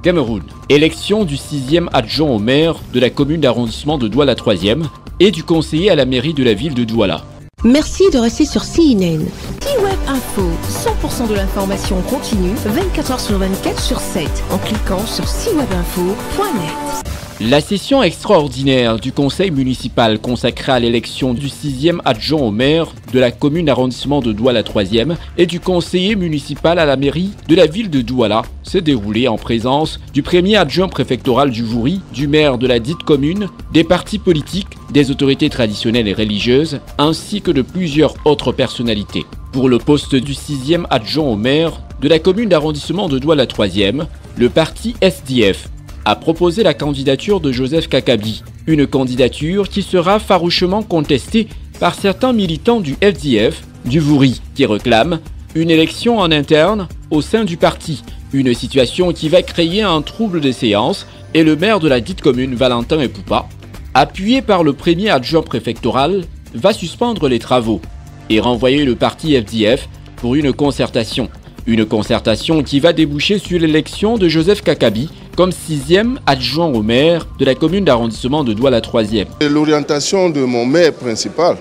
Cameroun. Élection du 6e adjoint au maire de la commune d'arrondissement de Douala 3e et du conseiller à la mairie de la ville de Douala. Merci de rester sur CNN. C-Web Info, 100% de l'information continue, 24h sur 24 sur 7, en cliquant sur cwebinfo.net. La session extraordinaire du conseil municipal consacrée à l'élection du 6e adjoint au maire de la commune d'arrondissement de Douala 3e et du conseiller municipal à la mairie de la ville de Douala s'est déroulée en présence du premier adjoint préfectoral du Vouri, du maire de la dite commune, des partis politiques, des autorités traditionnelles et religieuses, ainsi que de plusieurs autres personnalités. Pour le poste du 6e adjoint au maire de la commune d'arrondissement de Douala 3e, le parti SDF a proposé la candidature de Joseph Kakabi, une candidature qui sera farouchement contestée par certains militants du FDF, du Vouri, qui réclament une élection en interne au sein du parti, une situation qui va créer un trouble des séances et le maire de la dite commune, Valentin Epoupa, appuyé par le premier adjoint préfectoral, va suspendre les travaux et renvoyer le parti FDF pour une concertation. Une concertation qui va déboucher sur l'élection de Joseph Kakabi comme 6e adjoint au maire de la commune d'arrondissement de Douala 3e. L'orientation de mon maire principal,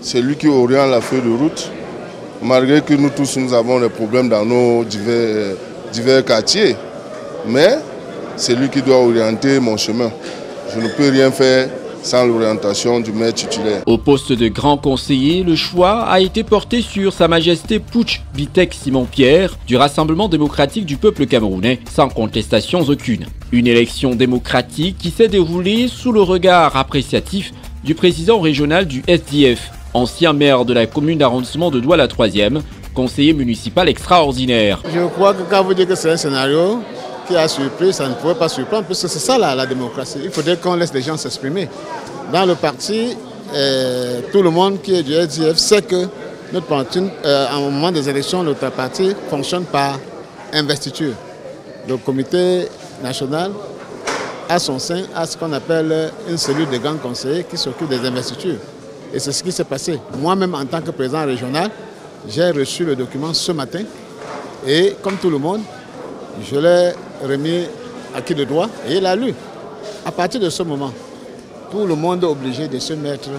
c'est lui qui oriente la feuille de route, malgré que nous tous nous avons des problèmes dans nos divers quartiers. Mais c'est lui qui doit orienter mon chemin. Je ne peux rien faire sans l'orientation du maire titulaire. Au poste de grand conseiller, le choix a été porté sur Sa Majesté Putsch Bitek Simon-Pierre du Rassemblement démocratique du peuple camerounais, sans contestation aucune. Une élection démocratique qui s'est déroulée sous le regard appréciatif du président régional du SDF, ancien maire de la commune d'arrondissement de Douala 3e, conseiller municipal extraordinaire. Je crois que quand vous dites que c'est un scénario qui a surpris, ça ne pouvait pas surprendre, parce que c'est ça la démocratie. Il faudrait qu'on laisse les gens s'exprimer. Dans le parti, tout le monde qui est du SDF sait que notre parti, à un moment des élections, notre parti fonctionne par investiture. Le comité national, à son sein, a ce qu'on appelle une cellule de grands conseillers qui s'occupe des investitures. Et c'est ce qui s'est passé. Moi-même, en tant que président régional, j'ai reçu le document ce matin et, comme tout le monde, je l'ai remis à qui de droit et il l'a lu. À partir de ce moment, tout le monde est obligé de se mettre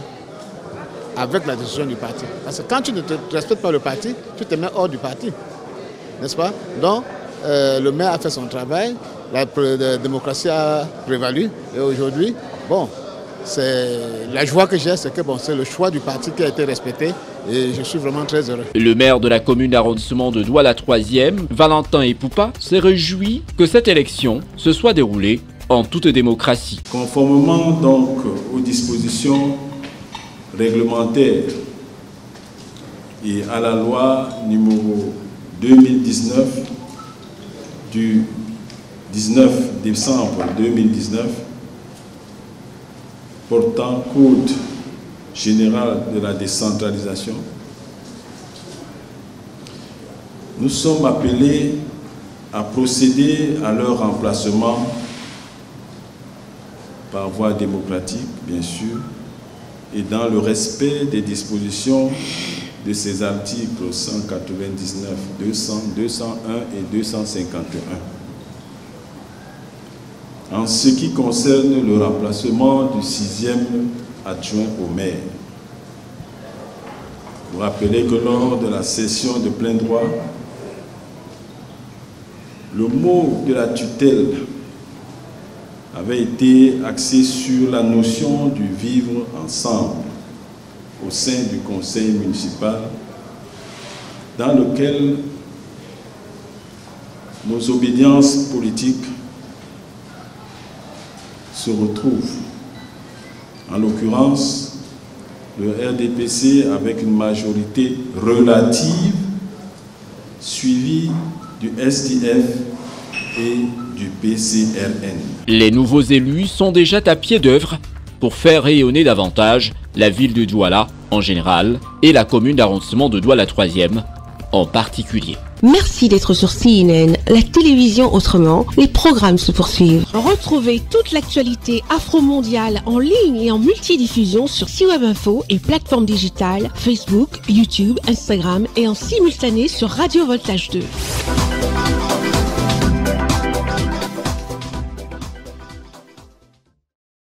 avec la décision du parti. Parce que quand tu ne respectes pas le parti, tu te mets hors du parti. N'est-ce pas? Donc, le maire a fait son travail, la démocratie a prévalu et aujourd'hui, bon, la joie que j'ai, c'est que bon, c'est le choix du parti qui a été respecté et je suis vraiment très heureux. Le maire de la commune d'arrondissement de Douala 3e, Valentin Epoupa, s'est réjoui que cette élection se soit déroulée en toute démocratie. Conformément donc aux dispositions réglementaires et à la loi numéro 2019 du 19 décembre 2019 portant Code général de la décentralisation, nous sommes appelés à procéder à leur remplacement par voie démocratique, bien sûr, et dans le respect des dispositions de ces articles 199, 200, 201 et 251. En ce qui concerne le remplacement du 6e adjoint au maire, vous rappelez que lors de la session de plein droit, le mot de la tutelle avait été axé sur la notion du vivre ensemble au sein du conseil municipal, dans lequel nos obédiences politiques se retrouvent. En l'occurrence, le RDPC avec une majorité relative, suivie du SDF et du PCRN. Les nouveaux élus sont déjà à pied d'œuvre pour faire rayonner davantage la ville de Douala en général et la commune d'arrondissement de Douala 3e en particulier. Merci d'être sur CNN, la télévision autrement, les programmes se poursuivent. Retrouvez toute l'actualité afro-mondiale en ligne et en multidiffusion sur C-Web Info et plateformes digitales, Facebook, YouTube, Instagram et en simultané sur Radio Voltage 2.